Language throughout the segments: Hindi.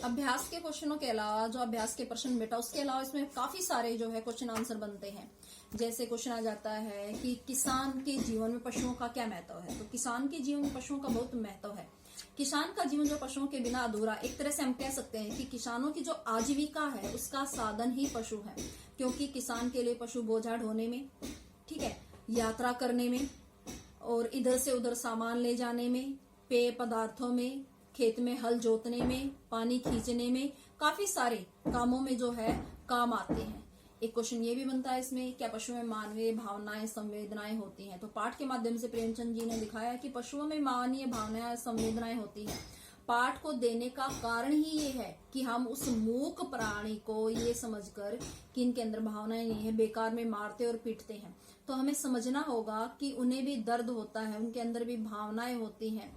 अभ्यास के क्वेश्चनों के अलावा जो अभ्यास के प्रश्न बेटा उसके अलावा इसमें काफी सारे जो है क्वेश्चन आंसर बनते हैं। जैसे क्वेश्चन आ जाता है कि किसान के जीवन में पशुओं का क्या महत्व है। तो किसान के जीवन में पशुओं का बहुत महत्व है। किसान का जीवन जो पशुओं के बिना अधूरा, एक तरह से हम कह सकते हैं कि किसानों की जो आजीविका है उसका साधन ही पशु है। क्योंकि किसान के लिए पशु बोझा ढोने में, ठीक है, यात्रा करने में और इधर से उधर सामान ले जाने में, पेय पदार्थों में, खेत में हल जोतने में, पानी खींचने में, काफी सारे कामों में जो है काम आते हैं। एक क्वेश्चन ये भी बनता है इसमें, क्या पशुओं में मानवीय भावनाएं संवेदनाएं होती हैं। तो पाठ के माध्यम से प्रेमचंद जी ने दिखाया कि पशुओं में मानवीय भावनाएं संवेदनाएं होती हैं। पाठ को देने का कारण ही ये है कि हम उस मूक प्राणी को ये समझकर कि इनके अंदर भावनाएं नहीं है, बेकार में मारते और पीटते हैं। तो हमें समझना होगा कि उन्हें भी दर्द होता है, उनके अंदर भी भावनाएं होती हैं।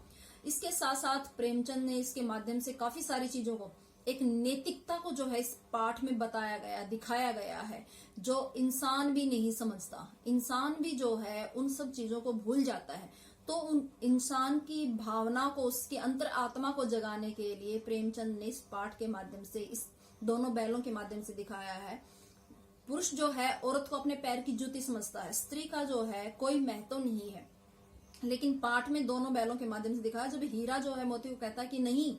इसके साथ साथ प्रेमचंद ने इसके माध्यम से काफी सारी चीजों को, एक नैतिकता को जो है इस पाठ में बताया गया, दिखाया गया है, जो इंसान भी नहीं समझता। इंसान भी जो है उन सब चीजों को भूल जाता है। तो उन इंसान की भावना को, उसकी अंतर आत्मा को जगाने के लिए प्रेमचंद ने इस पाठ के माध्यम से, इस दोनों बैलों के माध्यम से दिखाया है। पुरुष जो है औरत को अपने पैर की जूती समझता है, स्त्री का जो है कोई महत्व नहीं है। लेकिन पाठ में दोनों बैलों के माध्यम से दिखाया, जब हीरा जो है मोती को कहता है कि नहीं,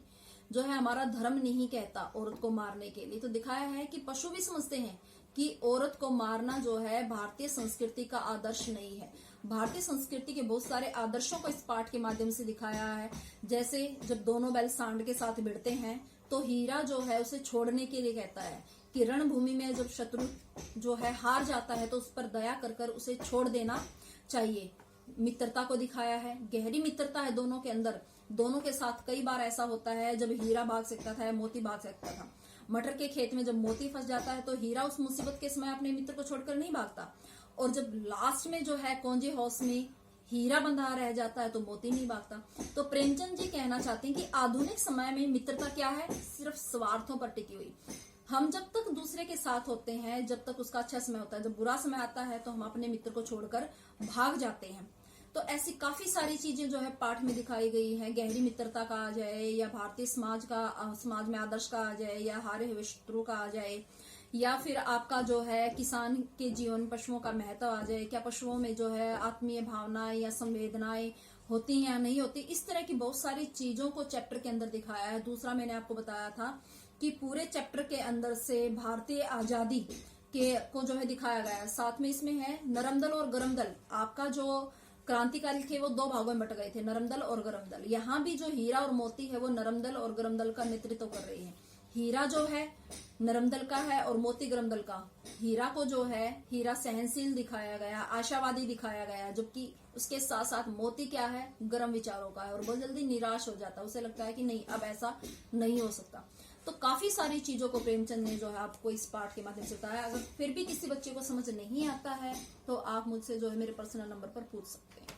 जो है हमारा धर्म नहीं कहता औरत को मारने के लिए, तो दिखाया है कि पशु भी समझते हैं कि औरत को मारना जो है भारतीय संस्कृति का आदर्श नहीं है। भारतीय संस्कृति के बहुत सारे आदर्शों को इस पाठ के माध्यम से दिखाया है। जैसे जब दोनों बैल सांड के साथ भिड़ते हैं तो हीरा जो है उसे छोड़ने के लिए कहता है कि रणभूमि में जब शत्रु जो है हार जाता है तो उस पर दया कर कर उसे छोड़ देना चाहिए। मित्रता को दिखाया है, गहरी मित्रता है दोनों के अंदर। दोनों के साथ कई बार ऐसा होता है, जब हीरा भाग सकता था या मोती भाग सकता था। मटर के खेत में जब मोती फंस जाता है तो हीरा उस मुसीबत के समय अपने मित्र को छोड़कर नहीं भागता, और जब लास्ट में जो है कौंजे हाउस में हीरा बंधा रह जाता है तो मोती नहीं भागता। तो प्रेमचंद जी कहना चाहते हैं कि आधुनिक समय में मित्रता क्या है, सिर्फ स्वार्थों पर टिकी हुई। हम जब तक दूसरे के साथ होते हैं, जब तक उसका अच्छा समय होता है, जब बुरा समय आता है तो हम अपने मित्र को छोड़कर भाग जाते हैं। तो ऐसी काफी सारी चीजें जो है पाठ में दिखाई गई है। गहरी मित्रता का आ जाए, या भारतीय समाज में आदर्श का आ जाए, या हारे हुए शत्रु का आ जाए, या फिर आपका जो है किसान के जीवन पशुओं का महत्व आ जाए, क्या पशुओं में जो है आत्मीय भावनाएं या संवेदनाएं होती हैं या नहीं होती। इस तरह की बहुत सारी चीजों को चैप्टर के अंदर दिखाया है। दूसरा मैंने आपको बताया था कि पूरे चैप्टर के अंदर से भारतीय आजादी के को जो है दिखाया गया है। साथ में इसमें है नरम दल और गरम दल। आपका जो क्रांतिकारी थे वो दो भागों में बट गए थे, नरम दल और गरम दल। यहाँ भी जो हीरा और मोती है वो नरम दल और गरम दल का नेतृत्व कर रही है। हीरा जो है नरम दल का है और मोती गरम दल का। हीरा को जो है, हीरा सहनशील दिखाया गया, आशावादी दिखाया गया, जबकि उसके साथ साथ मोती क्या है, गरम विचारों का है और बहुत जल्दी निराश हो जाता है। उसे लगता है कि नहीं, अब ऐसा नहीं हो सकता। तो काफी सारी चीजों को प्रेमचंद ने जो है आपको इस पाठ के माध्यम से बताया। अगर फिर भी किसी बच्चे को समझ नहीं आता है तो आप मुझसे जो है मेरे पर्सनल नंबर पर पूछ सकते हैं।